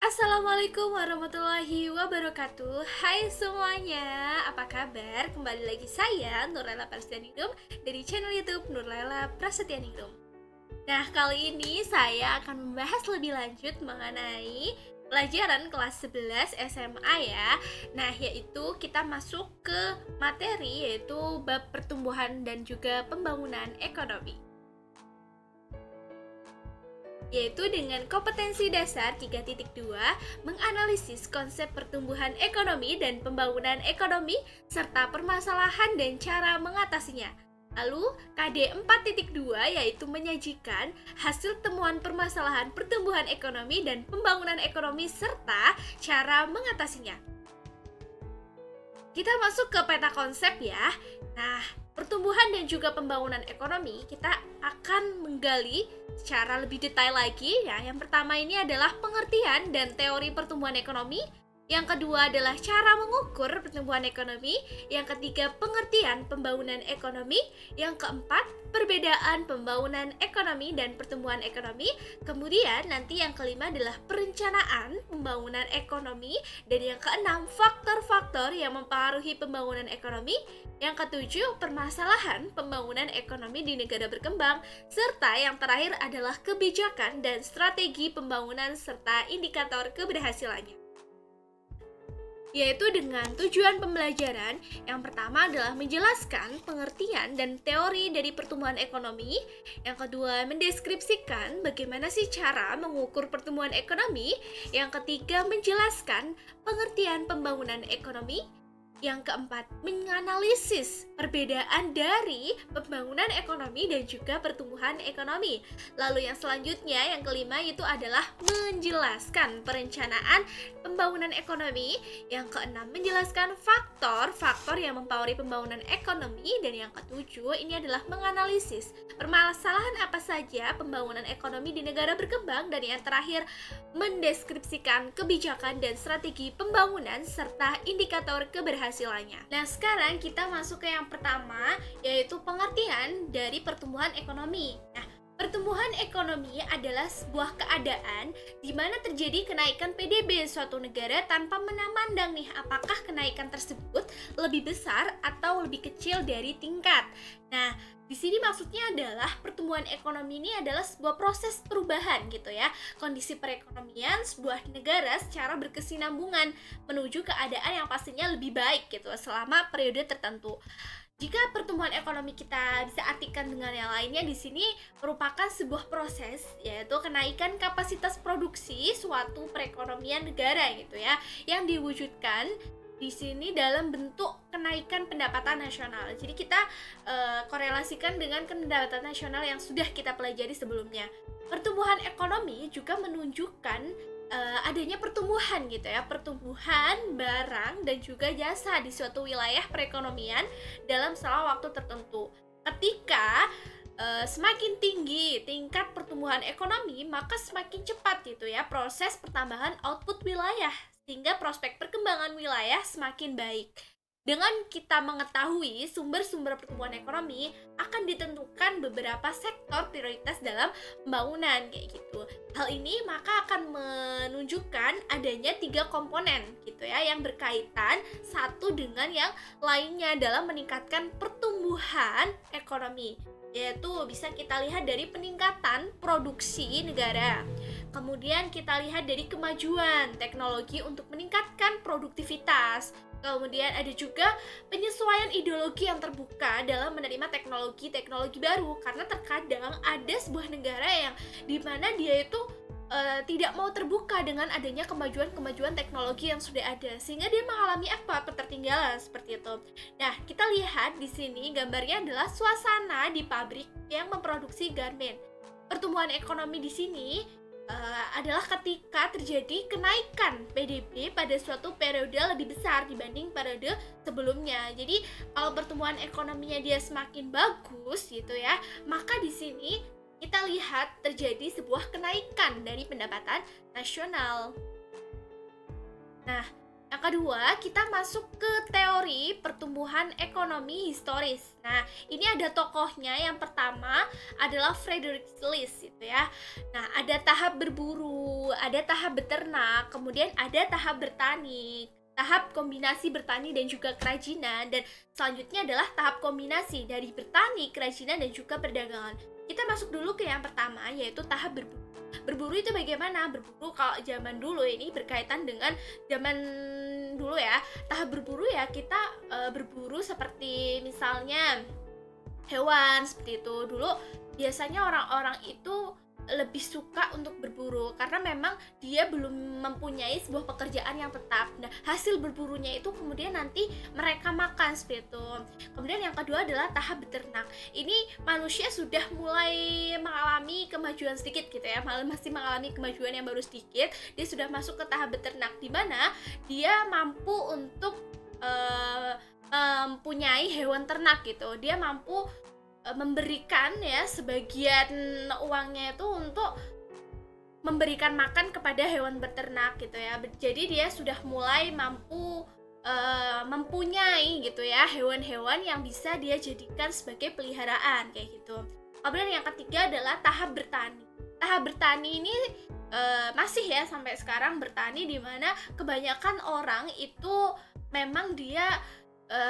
Assalamualaikum warahmatullahi wabarakatuh. Hai semuanya, apa kabar? Kembali lagi saya Nurlela Prasetyaningrum dari channel YouTube Nurlela Prasetyaningrum. Nah, kali ini saya akan membahas lebih lanjut mengenai pelajaran kelas 11 SMA ya. Nah, yaitu kita masuk ke materi yaitu bab pertumbuhan dan juga pembangunan ekonomi, yaitu dengan kompetensi dasar 3.2 menganalisis konsep pertumbuhan ekonomi dan pembangunan ekonomi serta permasalahan dan cara mengatasinya. Lalu KD 4.2 yaitu menyajikan hasil temuan permasalahan pertumbuhan ekonomi dan pembangunan ekonomi serta cara mengatasinya. Kita masuk ke peta konsep ya. Nah, pertumbuhan dan juga pembangunan ekonomi kita akan menggali secara lebih detail lagi ya. Yang pertama ini adalah pengertian dan teori pertumbuhan ekonomi. Yang kedua adalah cara mengukur pertumbuhan ekonomi. Yang ketiga, pengertian pembangunan ekonomi. Yang keempat, perbedaan pembangunan ekonomi dan pertumbuhan ekonomi. Kemudian nanti yang kelima adalah perencanaan pembangunan ekonomi. Dan yang keenam, faktor-faktor yang mempengaruhi pembangunan ekonomi. Yang ketujuh, permasalahan pembangunan ekonomi di negara berkembang. Serta yang terakhir adalah kebijakan dan strategi pembangunan serta indikator keberhasilannya. Yaitu dengan tujuan pembelajaran yang pertama adalah menjelaskan pengertian dan teori dari pertumbuhan ekonomi. Yang kedua, mendeskripsikan bagaimana sih cara mengukur pertumbuhan ekonomi. Yang ketiga, menjelaskan pengertian pembangunan ekonomi. Yang keempat, menganalisis perbedaan dari pembangunan ekonomi dan juga pertumbuhan ekonomi. Lalu yang selanjutnya, yang kelima itu adalah menjelaskan perencanaan pembangunan ekonomi. Yang keenam, menjelaskan faktor-faktor yang mempengaruhi pembangunan ekonomi. Dan yang ketujuh, ini adalah menganalisis permasalahan apa saja pembangunan ekonomi di negara berkembang. Dan yang terakhir, mendeskripsikan kebijakan dan strategi pembangunan serta indikator keberhasilannya. Nah, sekarang kita masuk ke yang pertama, yaitu pengertian dari pertumbuhan ekonomi. Nah, pertumbuhan ekonomi adalah sebuah keadaan di mana terjadi kenaikan PDB suatu negara tanpa memandang nih apakah kenaikan tersebut lebih besar atau lebih kecil dari tingkat. Nah, di sini maksudnya adalah pertumbuhan ekonomi ini adalah sebuah proses perubahan gitu ya. Kondisi perekonomian sebuah negara secara berkesinambungan menuju keadaan yang pastinya lebih baik gitu selama periode tertentu. Jika pertumbuhan ekonomi kita bisa artikan dengan yang lainnya, di sini merupakan sebuah proses yaitu kenaikan kapasitas produksi suatu perekonomian negara gitu ya, yang diwujudkan di sini dalam bentuk kenaikan pendapatan nasional. Jadi kita korelasikan dengan pendapatan nasional yang sudah kita pelajari sebelumnya. Pertumbuhan ekonomi juga menunjukkan adanya pertumbuhan gitu ya, pertumbuhan barang dan juga jasa di suatu wilayah perekonomian dalam salah waktu tertentu. Ketika semakin tinggi tingkat pertumbuhan ekonomi, maka semakin cepat gitu ya proses pertambahan output wilayah, sehingga prospek perkembangan wilayah semakin baik. Dengan kita mengetahui sumber-sumber pertumbuhan ekonomi, akan ditentukan beberapa sektor prioritas dalam pembangunan kayak gitu. Hal ini maka akan menunjukkan adanya 3 komponen gitu ya, yang berkaitan satu dengan yang lainnya dalam meningkatkan pertumbuhan ekonomi. Yaitu bisa kita lihat dari peningkatan produksi negara. Kemudian kita lihat dari kemajuan teknologi untuk meningkatkan produktivitas. Kemudian ada juga penyesuaian ideologi yang terbuka dalam menerima teknologi-teknologi baru. Karena terkadang ada sebuah negara yang dimana dia itu tidak mau terbuka dengan adanya kemajuan-kemajuan teknologi yang sudah ada, sehingga dia mengalami ketertinggalan seperti itu. Nah, kita lihat di sini gambarnya adalah suasana di pabrik yang memproduksi garmen. Pertumbuhan ekonomi di sini adalah ketika terjadi kenaikan PDB pada suatu periode lebih besar dibanding periode sebelumnya. Jadi kalau pertumbuhan ekonominya dia semakin bagus gitu ya, maka di sini kita lihat terjadi sebuah kenaikan dari pendapatan nasional. Nah, Yang kedua, kita masuk ke teori pertumbuhan ekonomi historis. Nah, ini ada tokohnya. Yang pertama adalah Frederick List gitu ya. Nah, ada tahap berburu, ada tahap beternak, kemudian ada tahap bertani, tahap kombinasi bertani dan juga kerajinan, dan selanjutnya adalah tahap kombinasi dari bertani, kerajinan, dan juga perdagangan. Kita masuk dulu ke yang pertama, yaitu tahap berburu. Berburu itu bagaimana? Berburu kalau zaman dulu ini berkaitan dengan zaman dulu ya. Tahap berburu ya kita berburu seperti misalnya hewan seperti itu. Dulu biasanya orang-orang itu lebih suka untuk berburu karena memang dia belum mempunyai sebuah pekerjaan yang tetap. Nah, hasil berburunya itu kemudian nanti mereka makan seperti itu. Kemudian yang kedua adalah tahap beternak. Ini manusia sudah mulai mengalami kemajuan sedikit gitu ya, masih mengalami kemajuan yang baru sedikit. Dia sudah masuk ke tahap beternak di mana dia mampu untuk mempunyai hewan ternak gitu. Dia mampu memberikan ya sebagian uangnya itu untuk memberikan makan kepada hewan beternak gitu ya. Jadi dia sudah mulai mampu mempunyai gitu ya hewan-hewan yang bisa dia jadikan sebagai peliharaan kayak gitu. Kemudian yang ketiga adalah tahap bertani. Tahap bertani ini masih ya sampai sekarang bertani, di mana kebanyakan orang itu memang dia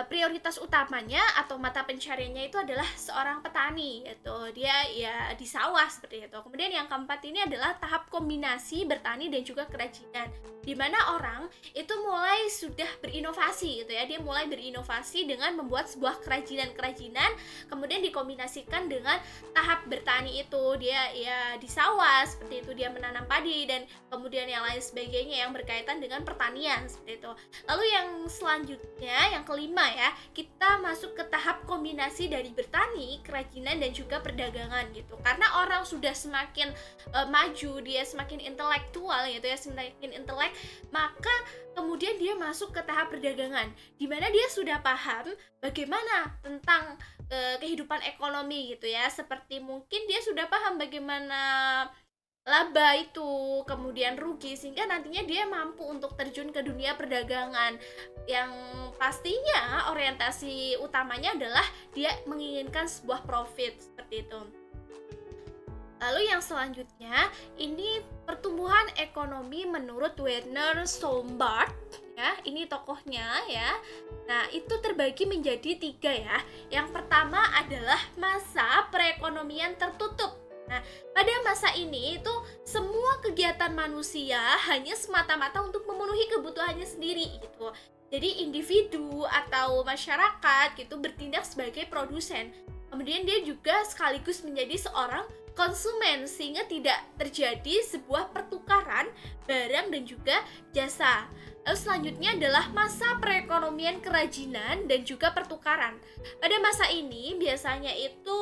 prioritas utamanya atau mata pencariannya itu adalah seorang petani, yaitu dia ya di sawah seperti itu. Kemudian yang keempat ini adalah tahap kombinasi bertani dan juga kerajinan, di mana orang itu mulai sudah berinovasi gitu ya. Dia mulai berinovasi dengan membuat sebuah kerajinan-kerajinan, kemudian dikombinasikan dengan tahap bertani itu. Dia ya di sawah seperti itu, dia menanam padi dan kemudian yang lain sebagainya yang berkaitan dengan pertanian seperti itu. Lalu yang selanjutnya, yang kelima ya, kita masuk ke tahap kombinasi dari bertani, kerajinan, dan juga perdagangan gitu. Karena orang sudah semakin maju, dia semakin intelektual gitu ya, semakin intelek, maka kemudian dia masuk ke tahap perdagangan, di mana dia sudah paham bagaimana tentang kehidupan ekonomi gitu ya. Seperti mungkin dia sudah paham bagaimana laba itu, kemudian rugi, sehingga nantinya dia mampu untuk terjun ke dunia perdagangan yang pastinya orientasi utamanya adalah dia menginginkan sebuah profit seperti itu. Lalu yang selanjutnya ini pertumbuhan ekonomi menurut Werner Sombart ya, ini tokohnya ya. Nah, itu terbagi menjadi 3 ya. Yang pertama adalah masa perekonomian tertutup. Nah, pada masa ini itu semua kegiatan manusia hanya semata-mata untuk memenuhi kebutuhannya sendiri gitu. Jadi individu atau masyarakat gitu bertindak sebagai produsen. Kemudian dia juga sekaligus menjadi seorang konsumen, sehingga tidak terjadi sebuah pertukaran barang dan juga jasa. Lalu selanjutnya adalah masa perekonomian kerajinan dan juga pertukaran. Pada masa ini biasanya itu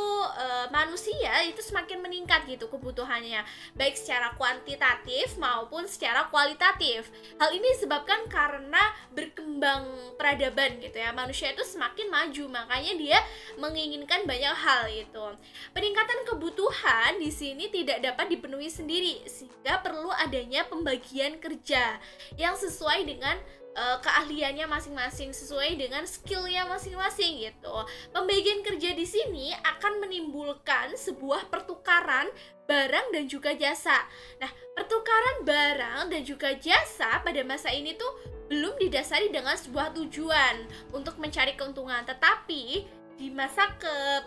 manusia itu semakin meningkat gitu kebutuhannya, baik secara kuantitatif maupun secara kualitatif. Hal ini disebabkan karena berkembang peradaban gitu ya. Manusia itu semakin maju, makanya dia menginginkan banyak hal itu. Peningkatan kebutuhan di sini tidak dapat dipenuhi sendiri, sehingga perlu adanya pembagian kerja yang sesuai dengan keahliannya masing-masing, sesuai dengan skillnya masing-masing gitu. Pembagian kerja di sini akan menimbulkan sebuah pertukaran barang dan juga jasa. Nah, pertukaran barang dan juga jasa pada masa ini tuh belum didasari dengan sebuah tujuan untuk mencari keuntungan, tetapi di masa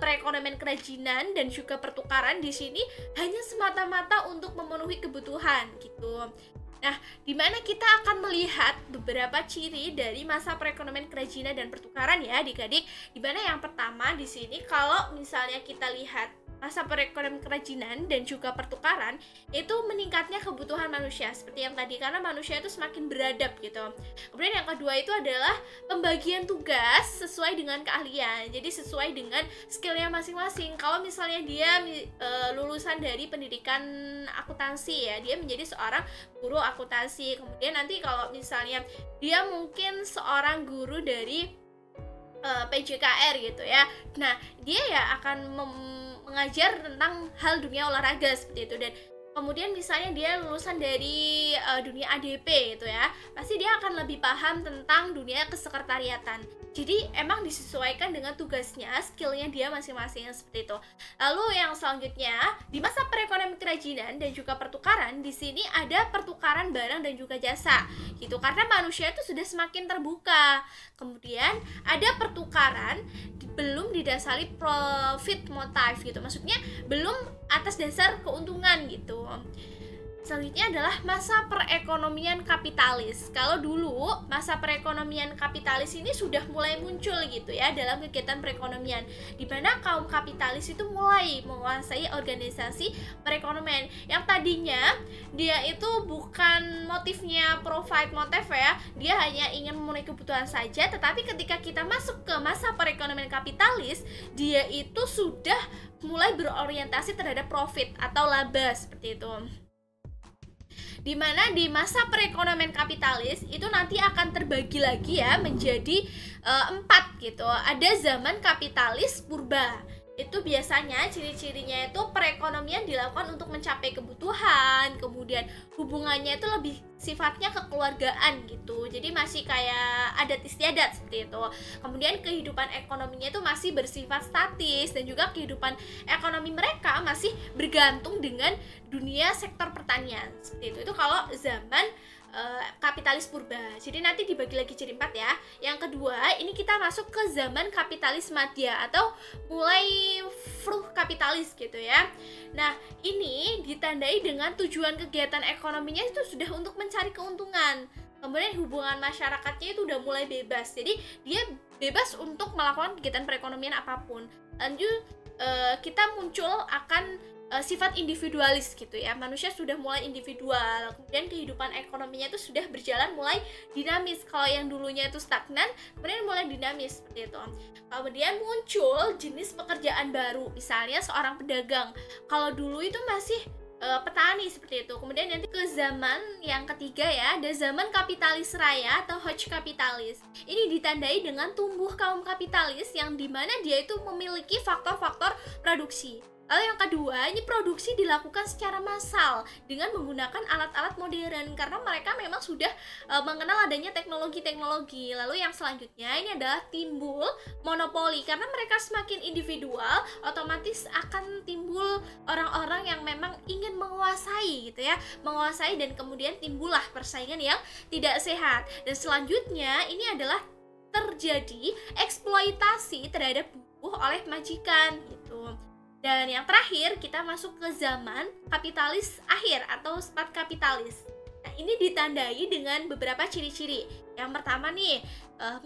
perekonomian kerajinan dan juga pertukaran di sini hanya semata-mata untuk memenuhi kebutuhan gitu. Nah, di mana kita akan melihat beberapa ciri dari masa perekonomian kerajinan dan pertukaran ya, adik-adik. Di mana yang pertama di sini kalau misalnya kita lihat masa perekonomian kerajinan dan juga pertukaran, itu meningkatnya kebutuhan manusia seperti yang tadi, karena manusia itu semakin beradab gitu. Kemudian yang kedua itu adalah pembagian tugas sesuai dengan keahlian, jadi sesuai dengan skillnya masing-masing. Kalau misalnya dia lulusan dari pendidikan akuntansi ya, dia menjadi seorang guru akuntansi. Kemudian nanti kalau misalnya dia mungkin seorang guru dari PJKR gitu ya, nah dia ya akan mengajar tentang hal dunia olahraga seperti itu. Dan kemudian misalnya dia lulusan dari dunia ADP gitu ya, pasti dia akan lebih paham tentang dunia kesekretariatan. Jadi emang disesuaikan dengan tugasnya, skillnya dia masing-masing seperti itu. Lalu yang selanjutnya, di masa perekonomian kerajinan dan juga pertukaran, di sini ada pertukaran barang dan juga jasa gitu, karena manusia itu sudah semakin terbuka. Kemudian ada pertukaran belum didasari profit motive gitu, maksudnya belum atas dasar keuntungan gitu. Selanjutnya adalah masa perekonomian kapitalis. Kalau dulu masa perekonomian kapitalis ini sudah mulai muncul gitu ya dalam kegiatan perekonomian, di mana kaum kapitalis itu mulai menguasai organisasi perekonomian yang tadinya dia itu bukan motifnya profit motive ya, dia hanya ingin memenuhi kebutuhan saja, tetapi ketika kita masuk ke masa perekonomian kapitalis, dia itu sudah mulai berorientasi terhadap profit atau laba seperti itu. Dimana di masa perekonomian kapitalis itu nanti akan terbagi lagi ya menjadi 4 gitu. Ada zaman kapitalis purba. Itu biasanya ciri-cirinya itu perekonomian dilakukan untuk mencapai kebutuhan, kemudian hubungannya itu lebih sifatnya kekeluargaan gitu, jadi masih kayak adat istiadat seperti itu. Kemudian kehidupan ekonominya itu masih bersifat statis, dan juga kehidupan ekonomi mereka masih bergantung dengan dunia sektor pertanian seperti itu kalau zaman kapitalis purba. Jadi nanti dibagi lagi jadi 4 ya. Yang kedua, ini kita masuk ke zaman kapitalis madya atau mulai fruh kapitalis gitu ya. Nah, ini ditandai dengan tujuan kegiatan ekonominya itu sudah untuk mencari keuntungan. Kemudian hubungan masyarakatnya itu udah mulai bebas. Jadi dia bebas untuk melakukan kegiatan perekonomian apapun. Lanjut kita muncul akan sifat individualis gitu ya, manusia sudah mulai individual, kemudian kehidupan ekonominya itu sudah berjalan mulai dinamis. Kalau yang dulunya itu stagnan, kemudian mulai dinamis seperti itu. Kemudian muncul jenis pekerjaan baru, misalnya seorang pedagang. Kalau dulu itu masih petani seperti itu. Kemudian nanti ke zaman yang ketiga ya, ada zaman kapitalis raya atau Hoch kapitalis. Ini ditandai dengan tumbuh kaum kapitalis yang dimana dia itu memiliki faktor-faktor produksi. Lalu yang kedua, ini produksi dilakukan secara massal dengan menggunakan alat-alat modern karena mereka memang sudah mengenal adanya teknologi-teknologi. Lalu yang selanjutnya ini adalah timbul monopoli, karena mereka semakin individual, otomatis akan timbul orang-orang yang memang ingin menguasai gitu ya, menguasai, dan kemudian timbullah persaingan yang tidak sehat. Dan selanjutnya ini adalah terjadi eksploitasi terhadap buruh oleh majikan gitu. Dan yang terakhir, kita masuk ke zaman kapitalis akhir atau smart kapitalis. Nah, ini ditandai dengan beberapa ciri-ciri. Yang pertama nih,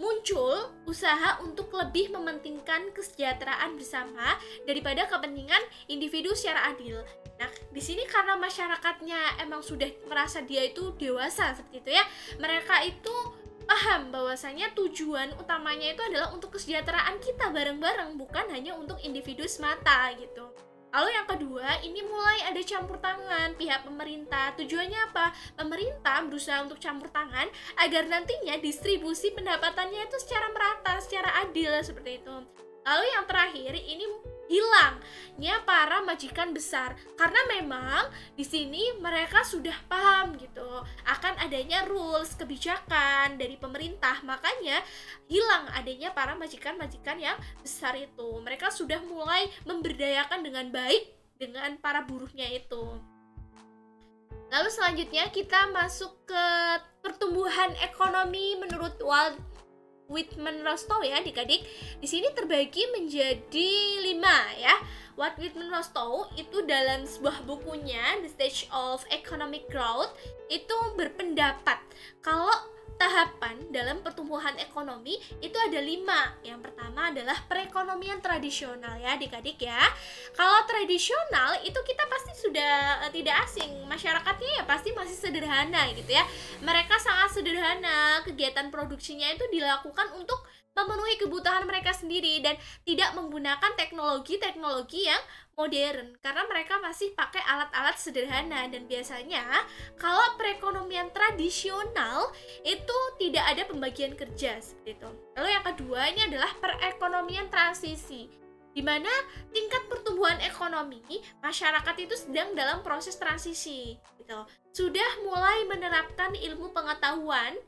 muncul usaha untuk lebih mementingkan kesejahteraan bersama daripada kepentingan individu secara adil. Nah, di sini karena masyarakatnya emang sudah merasa dia itu dewasa seperti itu ya, mereka itu paham bahwasanya tujuan utamanya itu adalah untuk kesejahteraan kita bareng-bareng, bukan hanya untuk individu semata gitu. Lalu yang kedua, ini mulai ada campur tangan pihak pemerintah. Tujuannya apa? Pemerintah berusaha untuk campur tangan agar nantinya distribusi pendapatannya itu secara merata, secara adil seperti itu. Lalu yang terakhir, ini hilangnya para majikan besar, karena memang di sini mereka sudah paham gitu akan adanya rules, kebijakan dari pemerintah, makanya hilang adanya para majikan-majikan yang besar itu. Mereka sudah mulai memberdayakan dengan baik dengan para buruhnya itu. Lalu selanjutnya kita masuk ke pertumbuhan ekonomi menurut Walt Whitman Rostow ya adik-adik. Di sini terbagi menjadi 5 ya. Walt Whitman Rostow itu dalam sebuah bukunya The Stage of Economic Growth itu berpendapat kalau tahapan dalam pertumbuhan ekonomi itu ada 5. Yang pertama adalah perekonomian tradisional ya adik-adik ya. Kalau tradisional itu kita pasti sudah tidak asing, masyarakatnya ya pasti masih sederhana gitu ya. Mereka sangat sederhana, kegiatan produksinya itu dilakukan untuk memenuhi kebutuhan mereka sendiri dan tidak menggunakan teknologi-teknologi yang modern karena mereka masih pakai alat-alat sederhana. Dan biasanya kalau perekonomian tradisional itu tidak ada pembagian kerja seperti itu. Lalu yang kedua ini adalah perekonomian transisi. di mana tingkat pertumbuhan ekonomi masyarakat itu sedang dalam proses transisi gitu. Sudah mulai menerapkan ilmu pengetahuan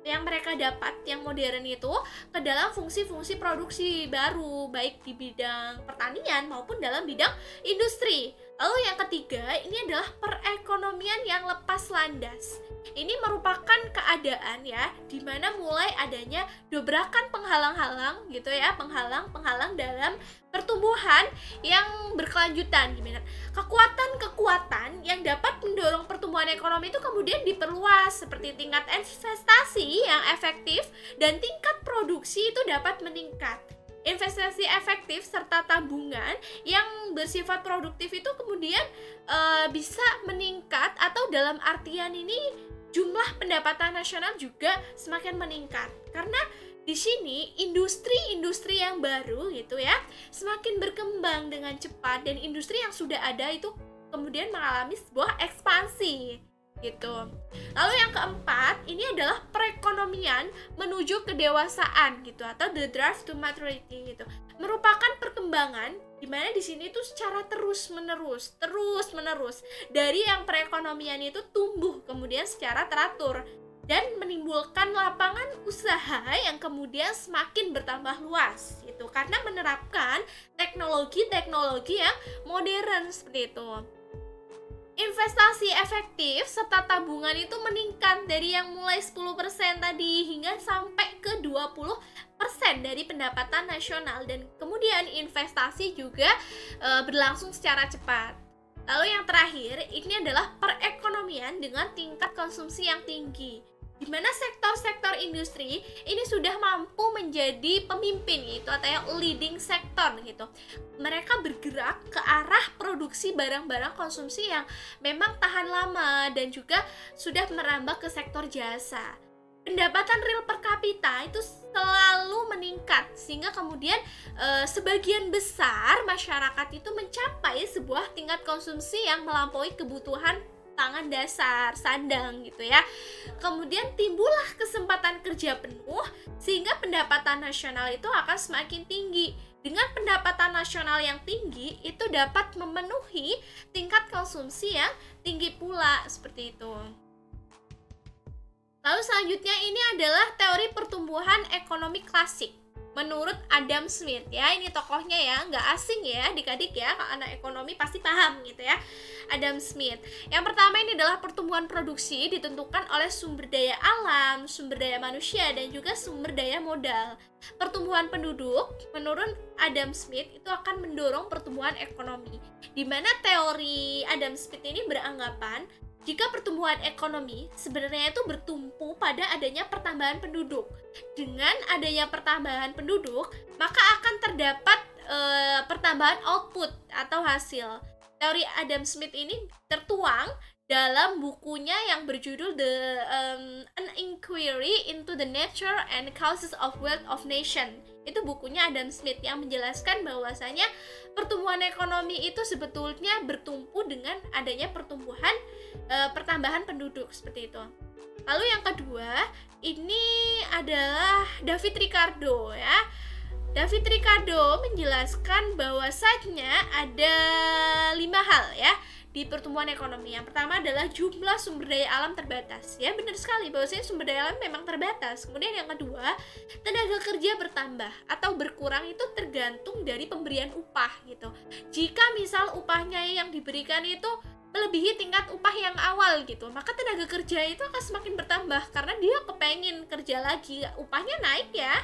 yang mereka dapat yang modern itu ke dalam fungsi-fungsi produksi baru, baik di bidang pertanian maupun dalam bidang industri. Lalu yang ketiga, ini adalah perekonomian yang lepas landas. Ini merupakan keadaan ya, di mana mulai adanya dobrakan penghalang-halang gitu ya, penghalang-penghalang dalam pertumbuhan yang berkelanjutan, gimana? Kekuatan-kekuatan yang dapat mendorong pertumbuhan ekonomi itu kemudian diperluas, seperti tingkat investasi yang efektif dan tingkat produksi itu dapat meningkat. Investasi efektif serta tabungan yang bersifat produktif itu kemudian bisa meningkat, atau dalam artian ini jumlah pendapatan nasional juga semakin meningkat, karena di sini industri-industri yang baru gitu ya semakin berkembang dengan cepat, dan industri yang sudah ada itu kemudian mengalami sebuah ekspansi gitu. Lalu yang keempat, ini adalah perekonomian menuju kedewasaan gitu, atau the drive to maturity gitu. Merupakan perkembangan di mana di sini tuh secara terus-menerus dari yang perekonomian itu tumbuh kemudian secara teratur dan menimbulkan lapangan usaha yang kemudian semakin bertambah luas gitu, karena menerapkan teknologi-teknologi yang modern seperti itu. Investasi efektif serta tabungan itu meningkat dari yang mulai 10% tadi hingga sampai ke 20% dari pendapatan nasional, dan kemudian investasi juga berlangsung secara cepat. Lalu yang terakhir, ini adalah perekonomian dengan tingkat konsumsi yang tinggi, di mana sektor-sektor industri ini sudah mampu menjadi pemimpin gitu, atau yang leading sector gitu. Mereka bergerak ke arah produksi barang-barang konsumsi yang memang tahan lama dan juga sudah merambah ke sektor jasa. Pendapatan real per kapita itu selalu meningkat, sehingga kemudian sebagian besar masyarakat itu mencapai sebuah tingkat konsumsi yang melampaui kebutuhan pangan dasar, sandang gitu ya. Kemudian timbullah kesempatan kerja penuh, sehingga pendapatan nasional itu akan semakin tinggi. Dengan pendapatan nasional yang tinggi, itu dapat memenuhi tingkat konsumsi yang tinggi pula, seperti itu. Lalu selanjutnya ini adalah teori pertumbuhan ekonomi klasik menurut Adam Smith ya. Ini tokohnya ya, nggak asing ya adik-adik ya, kalau anak ekonomi pasti paham gitu ya. Adam Smith. Yang pertama ini adalah pertumbuhan produksi ditentukan oleh sumber daya alam, sumber daya manusia, dan juga sumber daya modal. Pertumbuhan penduduk menurut Adam Smith itu akan mendorong pertumbuhan ekonomi, di mana teori Adam Smith ini beranggapan jika pertumbuhan ekonomi sebenarnya itu bertumpu pada adanya pertambahan penduduk. Dengan adanya pertambahan penduduk, maka akan terdapat pertambahan output atau hasil. Teori Adam Smith ini tertuang dalam bukunya yang berjudul An Inquiry into the Nature and Causes of Wealth of Nation. Itu bukunya Adam Smith yang menjelaskan bahwasanya pertumbuhan ekonomi itu sebetulnya bertumpu dengan adanya pertambahan penduduk, seperti itu. Lalu yang kedua, ini adalah David Ricardo ya. David Ricardo menjelaskan bahwasanya ada 5 hal ya di pertumbuhan ekonomi. Yang pertama adalah jumlah sumber daya alam terbatas. Ya, benar sekali bahwasanya sumber daya alam memang terbatas. Kemudian yang kedua, tenaga kerja bertambah atau berkurang itu tergantung dari pemberian upah gitu. Jika misal upahnya yang diberikan itu melebihi tingkat upah yang awal gitu, maka tenaga kerja itu akan semakin bertambah karena dia kepengen kerja lagi, upahnya naik ya.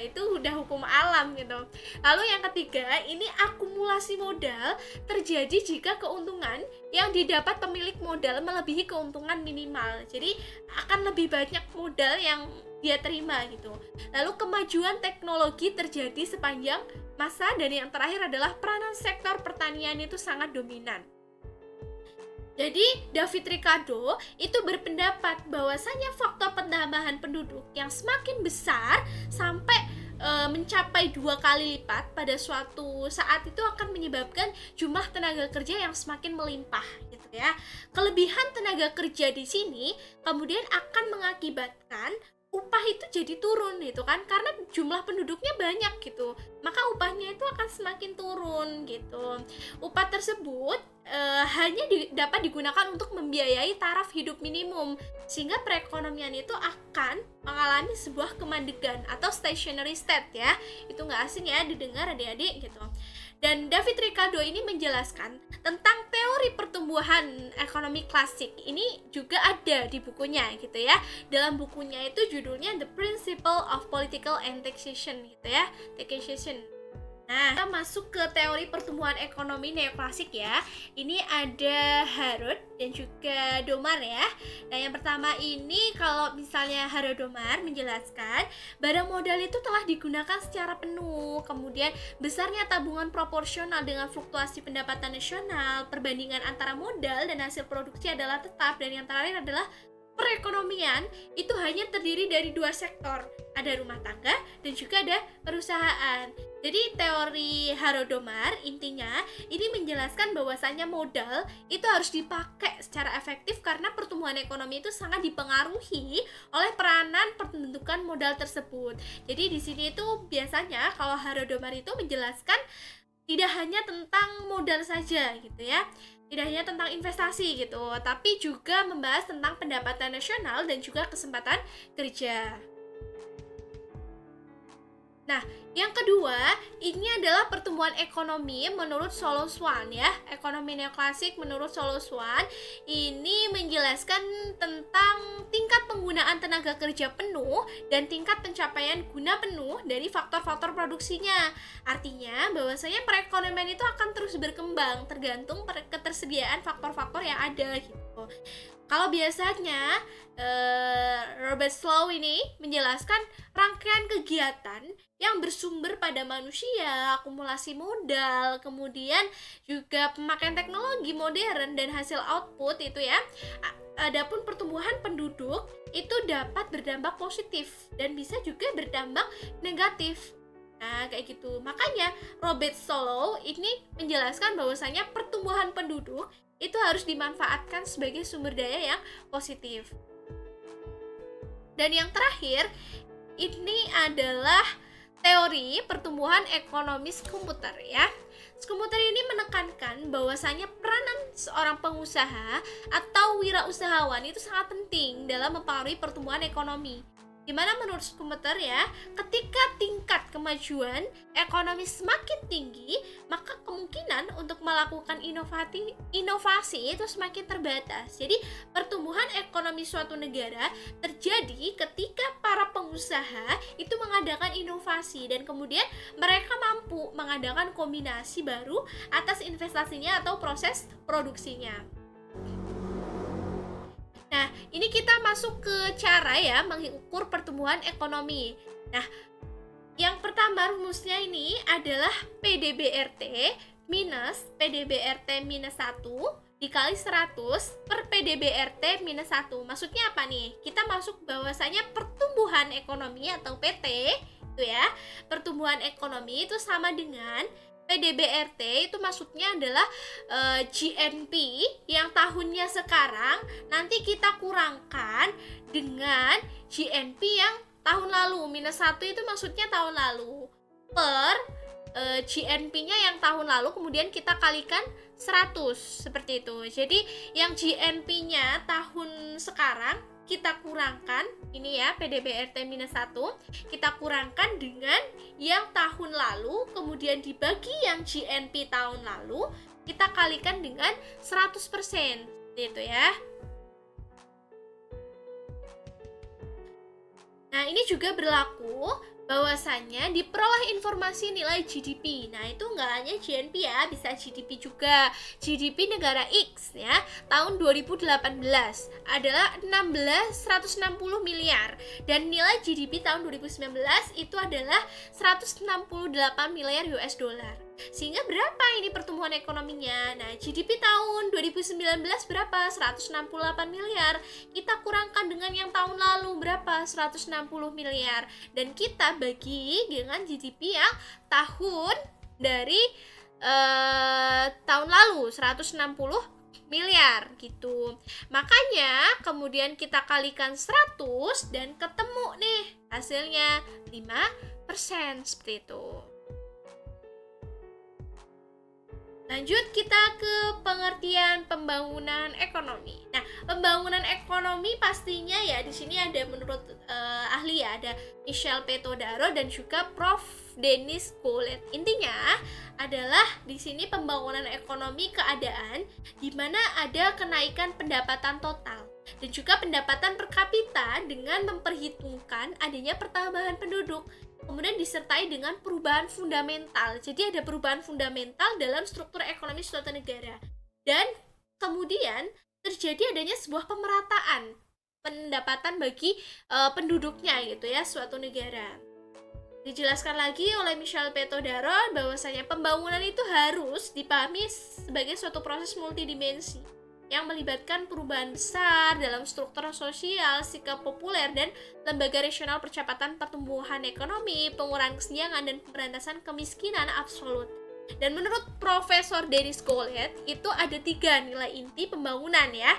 Itu udah hukum alam gitu. Lalu yang ketiga, ini akumulasi modal terjadi jika keuntungan yang didapat pemilik modal melebihi keuntungan minimal. Jadi akan lebih banyak modal yang dia terima gitu. Lalu kemajuan teknologi terjadi sepanjang masa, dan yang terakhir adalah peranan sektor pertanian itu sangat dominan. Jadi David Ricardo itu berpendapat bahwasanya faktor penambahan penduduk yang semakin besar sampai mencapai 2 kali lipat pada suatu saat itu akan menyebabkan jumlah tenaga kerja yang semakin melimpah gitu ya. Kelebihan tenaga kerja di sini kemudian akan mengakibatkan upah itu jadi turun gitu kan, karena jumlah penduduknya banyak gitu, maka upahnya itu akan semakin turun gitu. Upah tersebut hanya dapat digunakan untuk membiayai taraf hidup minimum, sehingga perekonomian itu akan mengalami sebuah kemandegan atau stationary state ya. Itu nggak asing ya didengar adik-adik gitu. Dan David Ricardo ini menjelaskan tentang teori pertumbuhan ekonomi klasik. Ini juga ada di bukunya gitu ya. Dalam bukunya itu judulnya The Principle of Political and Taxation gitu ya. Taxation. Nah, kita masuk ke teori pertumbuhan ekonomi neoklasik ya. Ini ada Harrod dan juga Domar ya. Nah, yang pertama ini kalau misalnya Harrod Domar menjelaskan barang modal itu telah digunakan secara penuh. Kemudian besarnya tabungan proporsional dengan fluktuasi pendapatan nasional, perbandingan antara modal dan hasil produksi adalah tetap, dan yang terakhir adalah perekonomian itu hanya terdiri dari dua sektor, ada rumah tangga dan juga ada perusahaan. Jadi teori Harrod Domar intinya ini menjelaskan bahwasannya modal itu harus dipakai secara efektif karena pertumbuhan ekonomi itu sangat dipengaruhi oleh peranan pembentukan modal tersebut. Jadi di sini itu biasanya kalau Harrod Domar itu menjelaskan tidak hanya tentang modal saja gitu ya, tidak hanya tentang investasi gitu, tapi juga membahas tentang pendapatan nasional dan juga kesempatan kerja. Nah, yang kedua, ini adalah pertumbuhan ekonomi menurut Solo Swan ya. Ekonomi neoklasik menurut Solo Swan ini menjelaskan tentang tingkat penggunaan tenaga kerja penuh dan tingkat pencapaian guna penuh dari faktor-faktor produksinya. Artinya bahwasanya perekonomian itu akan terus berkembang tergantung ketersediaan faktor-faktor yang ada gitu. Kalau biasanya Robert Slow ini menjelaskan rangkaian kegiatan yang bersumber pada manusia, akumulasi modal, kemudian juga pemakaian teknologi modern dan hasil output itu ya. Adapun pertumbuhan penduduk itu dapat berdampak positif dan bisa juga berdampak negatif. Nah, kayak gitu. Makanya Robert Solow ini menjelaskan bahwasanya pertumbuhan penduduk itu harus dimanfaatkan sebagai sumber daya yang positif. Dan yang terakhir, ini adalah teori pertumbuhan ekonomi Schumpeter ya. Schumpeter ini menekankan bahwasanya peranan seorang pengusaha atau wirausahawan itu sangat penting dalam mempengaruhi pertumbuhan ekonomi. Dimana menurut Schumpeter ya, ketika tingkat kemajuan ekonomi semakin tinggi, maka kemungkinan untuk melakukan inovasi itu semakin terbatas. Jadi pertumbuhan ekonomi suatu negara terjadi ketika para pengusaha itu mengadakan inovasi dan kemudian mereka mampu mengadakan kombinasi baru atas investasinya atau proses produksinya. Nah, ini kita masuk ke cara ya mengukur pertumbuhan ekonomi. Nah, yang pertama rumusnya ini adalah PDBRT minus PDBRT minus 1 dikali 100 per PDBRT minus 1. Maksudnya apa nih? Kita masuk bahwasanya pertumbuhan ekonomi atau PT itu ya, pertumbuhan ekonomi itu sama dengan PDBRT, itu maksudnya adalah GNP yang tahunnya sekarang nanti kita kurangkan dengan GNP yang tahun lalu. Minus 1 itu maksudnya tahun lalu per GNP-nya yang tahun lalu kemudian kita kalikan 100 seperti itu. Jadi yang GNP-nya tahun sekarang kita kurangkan, ini ya PDBRT minus 1, kita kurangkan dengan yang tahun lalu, kemudian dibagi yang GNP tahun lalu, kita kalikan dengan 100%, gitu ya. Nah, ini juga berlaku bahwasannya diperoleh informasi nilai GDP. Nah, itu nggak hanya GNP ya, bisa GDP juga. GDP negara X ya, tahun 2018 adalah 160 miliar dan nilai GDP tahun 2019 itu adalah 168 miliar US dollar. Sehingga berapa ini pertumbuhan ekonominya? Nah, GDP tahun 2019 berapa? 168 miliar. Kita kurangkan dengan yang tahun lalu berapa? 160 miliar. Dan kita bagi dengan GDP yang tahun dari tahun lalu 160 miliar gitu. Makanya kemudian kita kalikan 100 dan ketemu nih hasilnya 5% seperti itu. Lanjut kita ke pengertian pembangunan ekonomi. Nah, pembangunan ekonomi pastinya ya di sini ada menurut ahli ya, ada Michel Petodaro dan juga Prof. Denis Goulet. Intinya adalah di sini pembangunan ekonomi keadaan di mana ada kenaikan pendapatan total dan juga pendapatan per kapita dengan memperhitungkan adanya pertambahan penduduk. Kemudian disertai dengan perubahan fundamental. Jadi ada perubahan fundamental dalam struktur ekonomi suatu negara. Dan kemudian terjadi adanya sebuah pemerataan pendapatan bagi penduduknya gitu ya, suatu negara. Dijelaskan lagi oleh Michel Petodaro bahwasanya pembangunan itu harus dipahami sebagai suatu proses multidimensi yang melibatkan perubahan besar dalam struktur sosial, sikap populer, dan lembaga regional percepatan pertumbuhan ekonomi, pengurangan kesenjangan, dan pemberantasan kemiskinan absolut. Dan menurut Profesor Denis Goulet, itu ada 3 nilai inti pembangunan ya,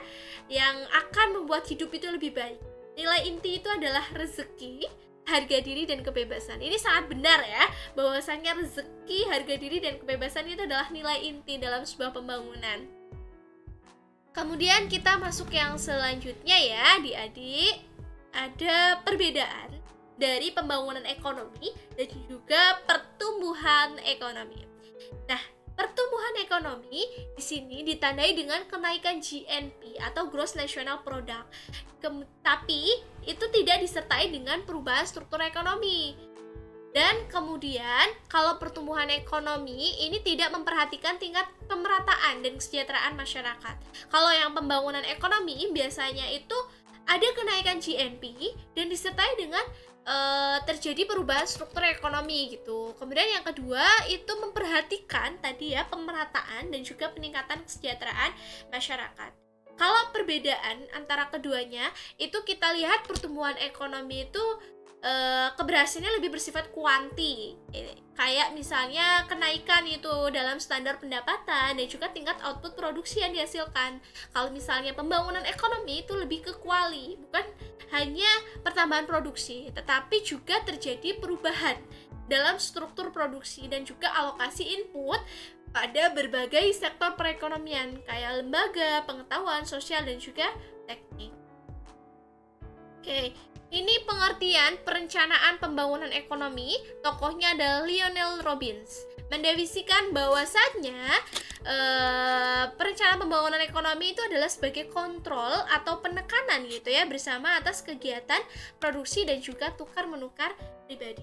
yang akan membuat hidup itu lebih baik. Nilai inti itu adalah rezeki, harga diri, dan kebebasan. Ini sangat benar ya, bahwasanya rezeki, harga diri, dan kebebasan itu adalah nilai inti dalam sebuah pembangunan. Kemudian kita masuk yang selanjutnya ya, adik-adik. Ada perbedaan dari pembangunan ekonomi dan juga pertumbuhan ekonomi. Nah, pertumbuhan ekonomi di sini ditandai dengan kenaikan GNP atau Gross National Product. Tapi itu tidak disertai dengan perubahan struktur ekonomi. Dan kemudian kalau pertumbuhan ekonomi ini tidak memperhatikan tingkat pemerataan dan kesejahteraan masyarakat. Kalau yang pembangunan ekonomi biasanya itu ada kenaikan GNP dan disertai dengan terjadi perubahan struktur ekonomi gitu. Kemudian yang kedua itu memperhatikan tadi ya pemerataan dan juga peningkatan kesejahteraan masyarakat. Kalau perbedaan antara keduanya itu kita lihat pertumbuhan ekonomi itu keberhasilannya lebih bersifat kuanti, kayak misalnya kenaikan itu dalam standar pendapatan dan juga tingkat output produksi yang dihasilkan. Kalau misalnya pembangunan ekonomi itu lebih ke kuali, bukan hanya pertambahan produksi, tetapi juga terjadi perubahan dalam struktur produksi dan juga alokasi input pada berbagai sektor perekonomian kayak lembaga, pengetahuan, sosial, dan juga teknik. Oke, ini pengertian perencanaan pembangunan ekonomi. Tokohnya adalah Lionel Robbins. Mendefinisikan bahwasannya perencanaan pembangunan ekonomi itu adalah sebagai kontrol atau penekanan gitu ya bersama atas kegiatan produksi dan juga tukar menukar pribadi.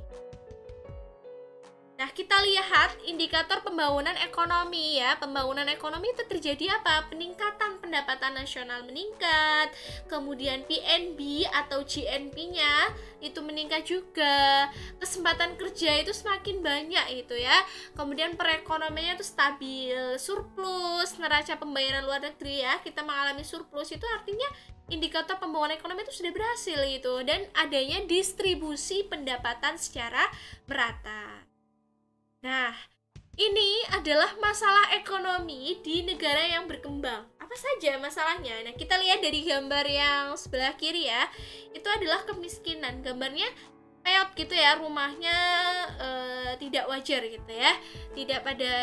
Nah, kita lihat indikator pembangunan ekonomi ya. Pembangunan ekonomi itu terjadi apa? Peningkatan pendapatan nasional meningkat, kemudian PNB atau GNP-nya itu meningkat juga, kesempatan kerja itu semakin banyak itu ya. Kemudian perekonomiannya itu stabil, surplus, neraca pembayaran luar negeri ya. Kita mengalami surplus itu artinya indikator pembangunan ekonomi itu sudah berhasil gitu, dan adanya distribusi pendapatan secara merata. Nah, ini adalah masalah ekonomi di negara yang berkembang. Apa saja masalahnya? Nah, kita lihat dari gambar yang sebelah kiri ya. Itu adalah kemiskinan. Gambarnya peot gitu ya, rumahnya tidak wajar gitu ya, tidak pada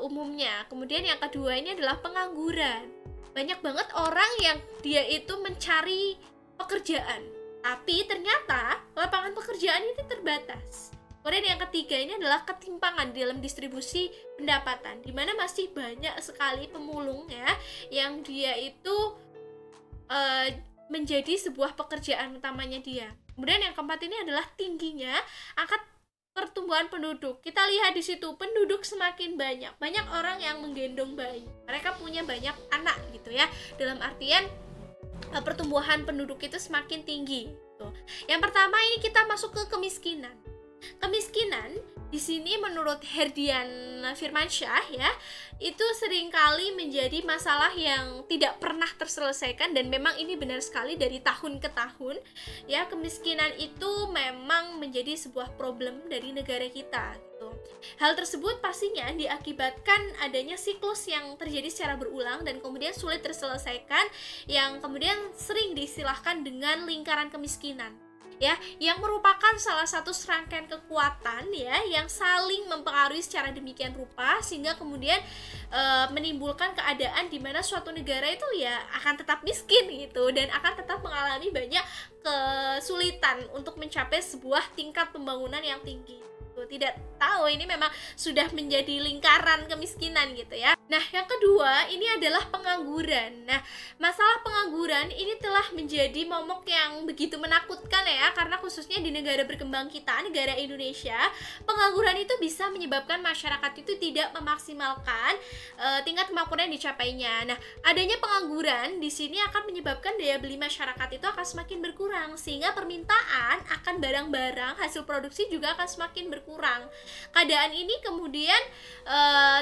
umumnya. Kemudian yang kedua ini adalah pengangguran. Banyak banget orang yang dia itu mencari pekerjaan, tapi ternyata lapangan pekerjaan itu terbatas. Kemudian yang ketiga ini adalah ketimpangan dalam distribusi pendapatan, di mana masih banyak sekali pemulung ya, yang dia itu menjadi sebuah pekerjaan utamanya dia. Kemudian yang keempat ini adalah tingginya angka pertumbuhan penduduk. Kita lihat di situ penduduk semakin banyak, banyak orang yang menggendong bayi. Mereka punya banyak anak gitu ya. Dalam artian pertumbuhan penduduk itu semakin tinggi. Tuh. Yang pertama ini kita masuk ke kemiskinan. Kemiskinan di sini menurut Herdian Firmansyah ya, itu seringkali menjadi masalah yang tidak pernah terselesaikan, dan memang ini benar sekali dari tahun ke tahun ya. Kemiskinan itu memang menjadi sebuah problem dari negara kita gitu. Hal tersebut pastinya diakibatkan adanya siklus yang terjadi secara berulang dan kemudian sulit terselesaikan, yang kemudian sering diistilahkan dengan lingkaran kemiskinan, ya, yang merupakan salah satu serangkaian kekuatan ya yang saling mempengaruhi secara demikian rupa sehingga kemudian menimbulkan keadaan di mana suatu negara itu ya akan tetap miskin gitu dan akan tetap mengalami banyak kesulitan untuk mencapai sebuah tingkat pembangunan yang tinggi. Tidak tahu, ini memang sudah menjadi lingkaran kemiskinan gitu ya. Nah, yang kedua ini adalah pengangguran. Nah, masalah pengangguran ini telah menjadi momok yang begitu menakutkan ya, karena khususnya di negara berkembang kita, negara Indonesia, pengangguran itu bisa menyebabkan masyarakat itu tidak memaksimalkan tingkat kemampuan yang dicapainya. Nah, adanya pengangguran di sini akan menyebabkan daya beli masyarakat itu akan semakin berkurang, sehingga permintaan akan barang-barang hasil produksi juga akan semakin berkurang. Keadaan ini kemudian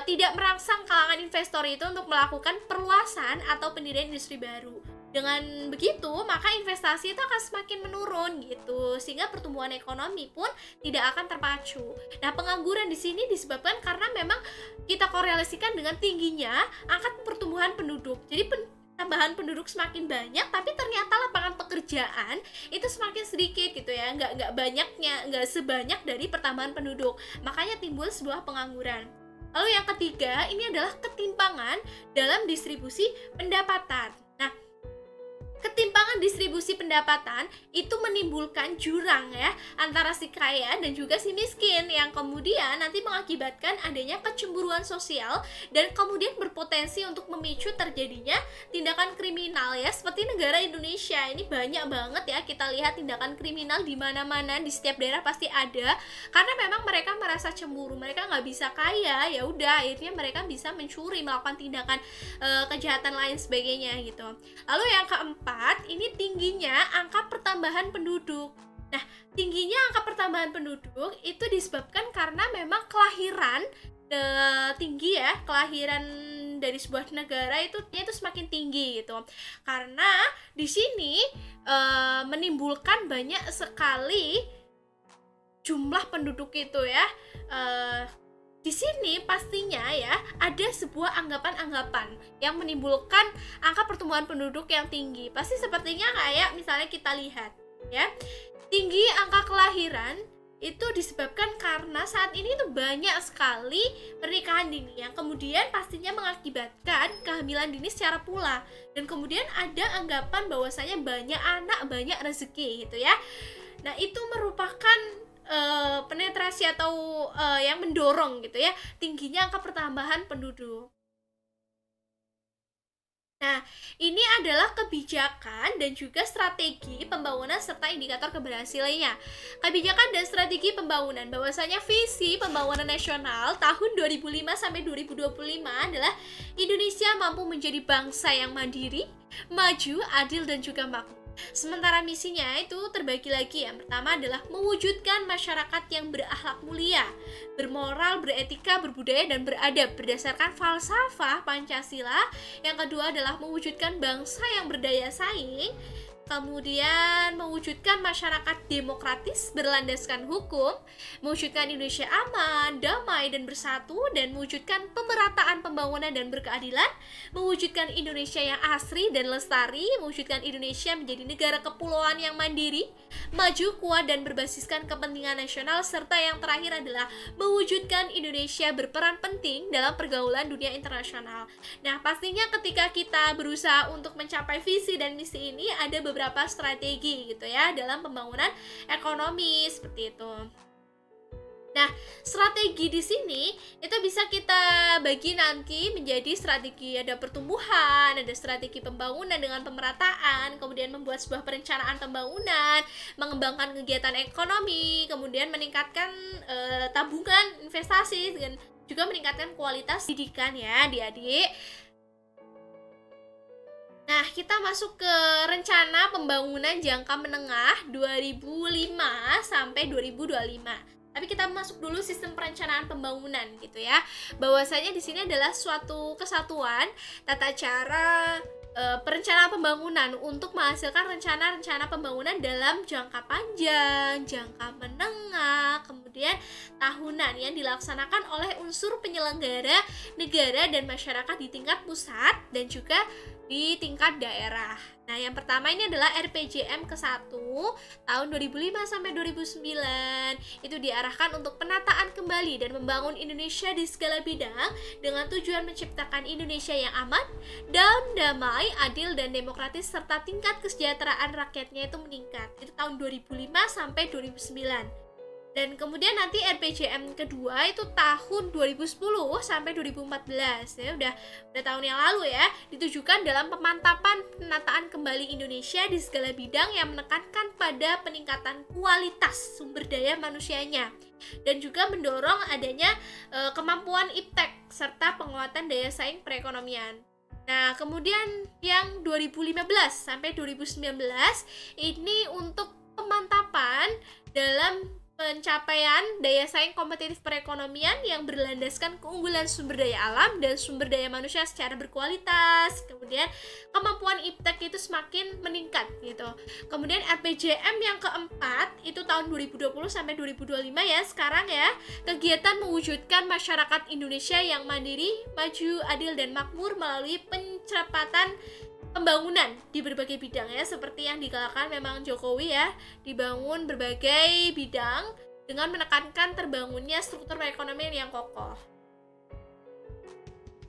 tidak merangsang kalangan investor itu untuk melakukan perluasan atau pendirian industri baru. Dengan begitu, maka investasi itu akan semakin menurun gitu, sehingga pertumbuhan ekonomi pun tidak akan terpacu. Nah, pengangguran di sini disebabkan karena memang kita korelasikan dengan tingginya angka pertumbuhan penduduk. Jadi tambahan penduduk semakin banyak, tapi ternyata lapangan pekerjaan itu semakin sedikit gitu ya, nggak sebanyak dari pertambahan penduduk, makanya timbul sebuah pengangguran. Lalu yang ketiga ini adalah ketimpangan dalam distribusi pendapatan. Nah, ketimpangan distribusi pendapatan itu menimbulkan jurang ya antara si kaya dan juga si miskin, yang kemudian nanti mengakibatkan adanya kecemburuan sosial dan kemudian berpotensi untuk memicu terjadinya tindakan kriminal ya. Seperti negara Indonesia ini banyak banget ya kita lihat tindakan kriminal di mana-mana, di setiap daerah pasti ada, karena memang mereka merasa cemburu, mereka nggak bisa kaya, ya udah akhirnya mereka bisa mencuri, melakukan tindakan kejahatan lain sebagainya gitu. Lalu yang keempat, ini tingginya angka pertambahan penduduk. Nah, tingginya angka pertambahan penduduk itu disebabkan karena memang kelahiran tinggi ya, kelahiran dari sebuah negara itu semakin tinggi gitu. Karena di sini menimbulkan banyak sekali jumlah penduduk itu ya. Di sini pastinya ya ada sebuah anggapan-anggapan yang menimbulkan angka pertumbuhan penduduk yang tinggi. Pasti sepertinya kayak misalnya kita lihat ya, tinggi angka kelahiran itu disebabkan karena saat ini tuh banyak sekali pernikahan dini yang kemudian pastinya mengakibatkan kehamilan dini secara pula, dan kemudian ada anggapan bahwasanya banyak anak banyak rezeki gitu ya. Nah, itu merupakan penetrasi atau yang mendorong gitu ya tingginya angka pertambahan penduduk. Nah, ini adalah kebijakan dan juga strategi pembangunan serta indikator keberhasilannya. Kebijakan dan strategi pembangunan, bahwasanya visi pembangunan nasional tahun 2005 sampai 2025 adalah Indonesia mampu menjadi bangsa yang mandiri, maju, adil dan juga makmur. Sementara misinya itu terbagi lagi. Yang pertama adalah mewujudkan masyarakat yang berakhlak mulia, bermoral, beretika, berbudaya, dan beradab berdasarkan falsafah Pancasila. Yang kedua adalah mewujudkan bangsa yang berdaya saing, kemudian mewujudkan masyarakat demokratis berlandaskan hukum, mewujudkan Indonesia aman, damai, dan bersatu, dan mewujudkan pemerataan pembangunan dan berkeadilan, mewujudkan Indonesia yang asri dan lestari, mewujudkan Indonesia menjadi negara kepulauan yang mandiri, maju, kuat, dan berbasiskan kepentingan nasional, serta yang terakhir adalah mewujudkan Indonesia berperan penting dalam pergaulan dunia internasional. Nah, pastinya ketika kita berusaha untuk mencapai visi dan misi ini, ada beberapa strategi gitu ya dalam pembangunan ekonomi seperti itu. Nah, strategi di sini itu bisa kita bagi nanti menjadi strategi, ada pertumbuhan, ada strategi pembangunan dengan pemerataan, kemudian membuat sebuah perencanaan pembangunan, mengembangkan kegiatan ekonomi, kemudian meningkatkan tabungan investasi, dan juga meningkatkan kualitas pendidikan ya adik-adik. Nah, kita masuk ke rencana pembangunan jangka menengah 2005 sampai 2025. Tapi kita masuk dulu sistem perencanaan pembangunan gitu ya. Bahwasanya di sini adalah suatu kesatuan tata cara perencanaan pembangunan untuk menghasilkan rencana-rencana pembangunan dalam jangka panjang, jangka menengah, kemudian tahunan yang dilaksanakan oleh unsur penyelenggara negara dan masyarakat di tingkat pusat dan juga di tingkat daerah. Nah, yang pertama ini adalah RPJM ke-1 tahun 2005 sampai 2009. Itu diarahkan untuk penataan kembali dan membangun Indonesia di segala bidang dengan tujuan menciptakan Indonesia yang aman, damai, adil dan demokratis serta tingkat kesejahteraan rakyatnya itu meningkat. Itu tahun 2005 sampai 2009. Dan kemudian nanti RPJM kedua itu tahun 2010 sampai 2014 ya, udah tahun yang lalu ya, ditujukan dalam pemantapan penataan kembali Indonesia di segala bidang yang menekankan pada peningkatan kualitas sumber daya manusianya dan juga mendorong adanya kemampuan iptek serta penguatan daya saing perekonomian. Nah, kemudian yang 2015 sampai 2019 ini untuk pemantapan dalam pencapaian daya saing kompetitif perekonomian yang berlandaskan keunggulan sumber daya alam dan sumber daya manusia secara berkualitas. Kemudian kemampuan iptek itu semakin meningkat gitu. Kemudian RPJM yang keempat itu tahun 2020 sampai 2025 ya sekarang ya. Kegiatan mewujudkan masyarakat Indonesia yang mandiri, maju, adil dan makmur melalui pencepatan pembangunan di berbagai bidang ya, seperti yang digalakan memang Jokowi ya, dibangun berbagai bidang dengan menekankan terbangunnya struktur perekonomian yang kokoh.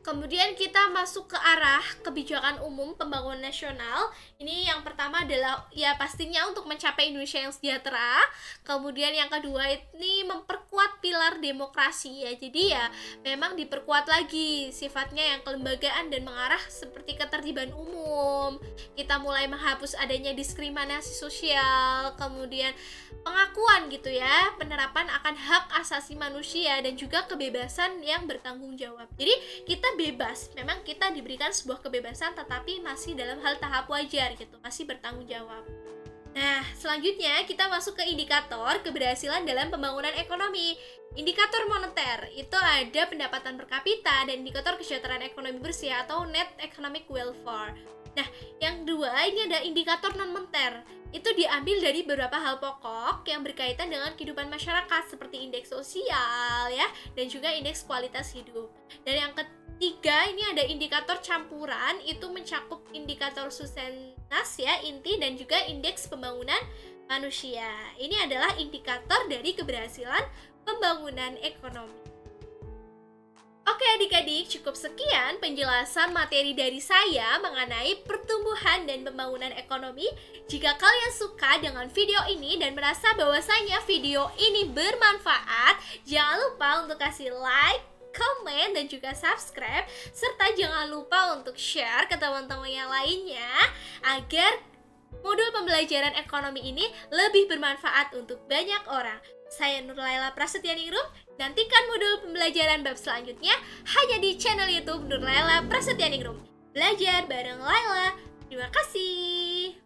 Kemudian kita masuk ke arah kebijakan umum pembangunan nasional. Ini yang pertama adalah ya pastinya untuk mencapai Indonesia yang sejahtera. Kemudian yang kedua ini memperkuat pilar demokrasi ya. Jadi ya memang diperkuat lagi sifatnya yang kelembagaan dan mengarah seperti ketertiban umum. Kita mulai menghapus adanya diskriminasi sosial, kemudian pengakuan gitu ya, penerapan akan hak asasi manusia dan juga kebebasan yang bertanggung jawab. Jadi kita bebas, memang kita diberikan sebuah kebebasan tetapi masih dalam hal tahap wajar gitu, masih bertanggung jawab. Nah, selanjutnya kita masuk ke indikator keberhasilan dalam pembangunan ekonomi. Indikator moneter itu ada pendapatan per kapita dan indikator kesejahteraan ekonomi bersih atau net economic welfare. Nah, yang dua ini ada indikator non-moneter. Itu diambil dari beberapa hal pokok yang berkaitan dengan kehidupan masyarakat seperti indeks sosial ya dan juga indeks kualitas hidup. Dan yang ketiga ini ada indikator campuran, itu mencakup indikator susenas ya, inti dan juga indeks pembangunan manusia. Ini adalah indikator dari keberhasilan pembangunan ekonomi. Oke adik-adik, cukup sekian penjelasan materi dari saya mengenai pertumbuhan dan pembangunan ekonomi. Jika kalian suka dengan video ini dan merasa bahwasanya video ini bermanfaat, jangan lupa untuk kasih like, komen, dan juga subscribe. Serta jangan lupa untuk share ke teman-teman yang lainnya agar modul pembelajaran ekonomi ini lebih bermanfaat untuk banyak orang. Saya Nur Laila Prasetyaningrum. Nantikan modul pembelajaran bab selanjutnya hanya di channel YouTube Nur Laila Prasetyaningrum. Belajar bareng Laila. Terima kasih.